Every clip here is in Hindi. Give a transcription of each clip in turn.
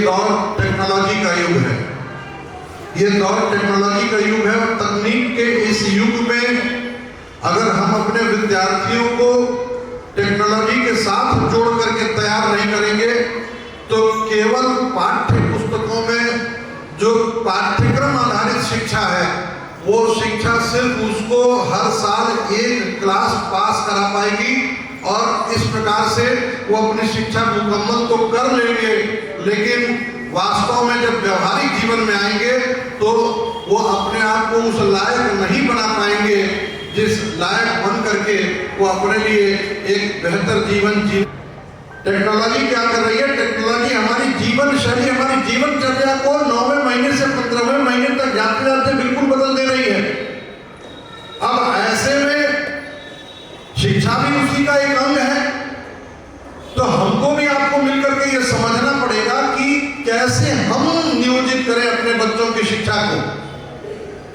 दौर टेक्नोलॉजी का युग है। ये दौर टेक्नोलॉजी का युग है और तकनीक के इस युग में अगर हम अपने विद्यार्थियों को टेक्नोलॉजी के साथ जोड़ करके तैयार नहीं करेंगे तो केवल पाठ्य पुस्तकों में जो पाठ्यक्रम आधारित शिक्षा है वो शिक्षा सिर्फ उसको हर साल एक क्लास पास करा पाएगी और इस प्रकार से वो अपनी शिक्षा मुकम्मल तो कर लेंगे, लेकिन वास्तव में जब व्यवहारिक जीवन में आएंगे तो वो अपने आप को उस लायक नहीं बना पाएंगे जिस लायक बन करके वो अपने लिए एक बेहतर जीवन जी। टेक्नोलॉजी क्या कर रही है? टेक्नोलॉजी हमारी जीवन शैली, हमारी जीवनचर्या को 9वें महीने से 15वें महीने तक जाते जाते बिल्कुल बदल दे रही है। अब ऐसे में शिक्षा भी उसी का एक अंग है, तो हमको भी आपको मिलकर के ये समझना पड़ेगा कि कैसे हम नियोजित करें अपने बच्चों की शिक्षा को।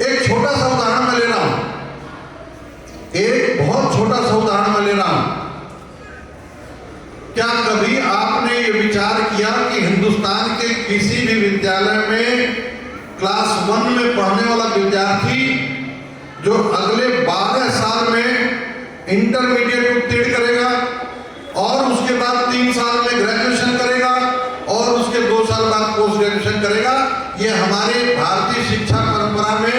एक छोटा सा उदाहरण मैं ले रहा हूं, एक बहुत छोटा सा उदाहरण मैं ले रहा हूं। क्या कभी आपने ये विचार किया कि हिंदुस्तान के किसी भी विद्यालय में क्लास 1 में पढ़ने वाला विद्यार्थी जो अगले 12 साल में इंटरमीडिएट उत्तीर्ण करेगा और उसके बाद 3 साल में ग्रेजुएशन करेगा और उसके 2 साल बाद पोस्ट ग्रेजुएशन करेगा, ये हमारे भारतीय शिक्षा परंपरा में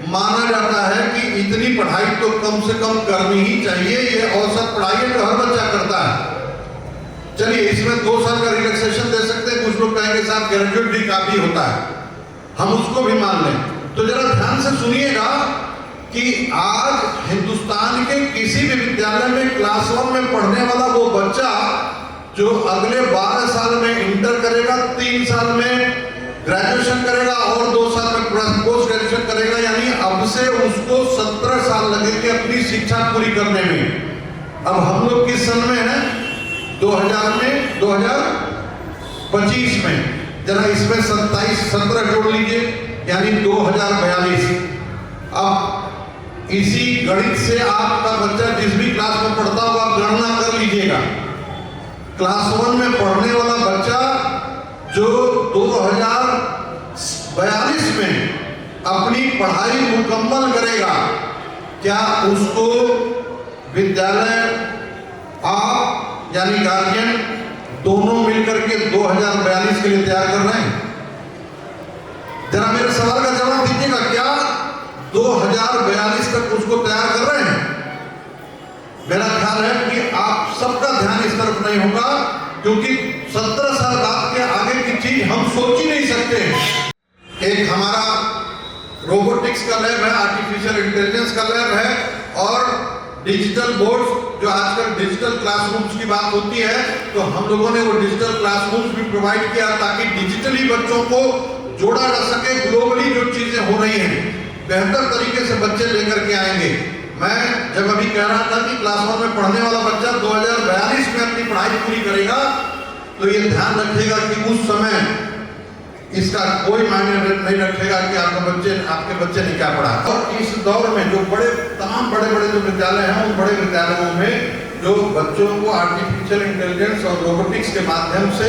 माना जाता है कि इतनी पढ़ाई तो कम से कम करनी ही चाहिए। ये औसत पढ़ाई है जो हर बच्चा करता है। चलिए इसमें 2 साल का रिलैक्सेशन दे सकते हैं, कुछ लोग कहेंगे साहब ग्रेजुएट भी काफी होता है, हम उसको भी मान लें। तो जरा ध्यान से सुनिएगा कि आज हिंदुस्तान के किसी भी विद्यालय में क्लास 1 में पढ़ने वाला वो बच्चा जो अगले 12 साल में इंटर करेगा, 3 साल में ग्रेजुएशन करेगा और 2 साल में पोस्ट ग्रेजुएशन करेगा, यानी अब से उसको 17 साल लगेंगे अपनी शिक्षा पूरी करने में। अब हम लोग किस सन में हैं? 2000 में, 2025 में, जरा इसमें 17 जोड़ लीजिए, यानी 2042। अब इसी गणित से आपका बच्चा जिस भी क्लास में पढ़ता होगा आप गणना कर लीजिएगा। क्लास 1 में पढ़ने वाला बच्चा जो 2042 में अपनी पढ़ाई मुकम्मल करेगा, क्या उसको विद्यालय आप यानी गार्जियन दोनों मिलकर के 2042 के लिए तैयार कर रहे हैं? जरा मेरे सवाल का जवाब दीजिएगा, क्या 2042 तक उसको तैयार कर रहे हैं? मेरा ख्याल है कि आप सबका ध्यान इस तरफ नहीं होगा, क्योंकि 17 साल बाद के आगे की चीज हम सोच ही नहीं सकते। एक हमारा रोबोटिक्स का लैब है, आर्टिफिशियल इंटेलिजेंस का लैब है और डिजिटल बोर्ड्स, जो आजकल डिजिटल क्लासरूम्स की बात होती है, तो हम लोगों ने वो डिजिटल क्लासरूम्स भी प्रोवाइड किया ताकि डिजिटली बच्चों को जोड़ा जा सके। ग्लोबली जो चीजें हो रही हैं बेहतर तरीके से बच्चे लेकर के आएंगे। मैं जब अभी कह रहा था कि क्लास 1 में पढ़ने वाला बच्चा 2042 में अपनी पढ़ाई पूरी करेगा, तो ये ध्यान रखिएगा कि उस समय इसका कोई मायने नहीं रखेगा कि आपके बच्चे ने क्या पढ़ा। और इस दौर में जो तमाम बड़े बड़े जो विद्यालय हैं, उन बड़े विद्यालयों में जो बच्चों को आर्टिफिशियल इंटेलिजेंस और रोबोटिक्स के माध्यम से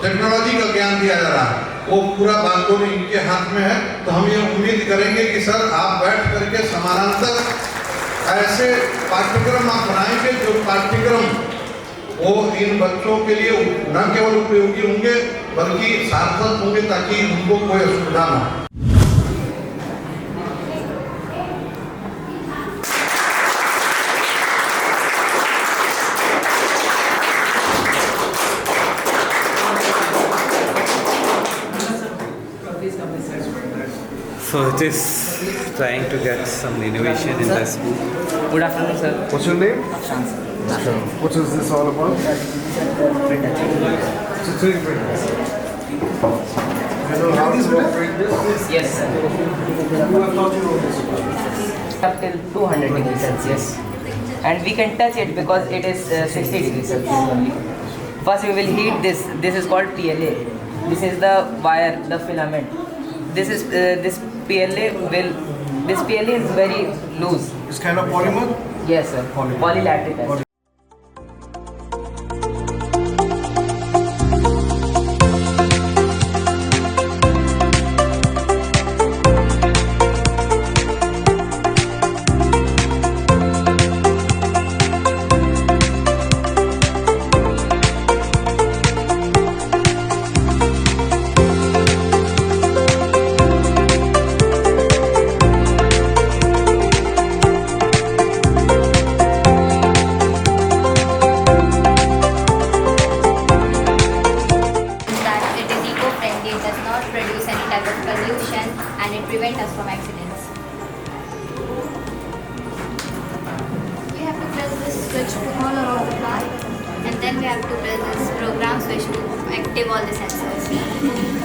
टेक्नोलॉजी का ज्ञान दिया जा रहा है, वो पूरा बागडोर इनके हाथ में है। तो हम ये उम्मीद करेंगे कि सर आप बैठ करके समानांतर ऐसे पाठ्यक्रम आप बनाएंगे जो पाठ्यक्रम वो इन बच्चों के लिए न केवल उपयोगी होंगे बल्कि सार्थक होंगे, ताकि उनको कोई असुविधा न हो। So it is trying to get some innovation in the school. Good afternoon, sir. What's your name? Shan, sir. What is this all about? It's a 3D printer. You know how to operate this? Yes, sir. Who have taught you all this? Up till 200 degrees Celsius. And we can touch it because it is 60 degrees Celsius only. First we will heat this. This is called PLA. This is the wire, the filament. This PLA is very loose. It's kind of polymer? Yes, sir. Polylateral. switch all around the plant, and then we have to build these programs which to active all the sensors.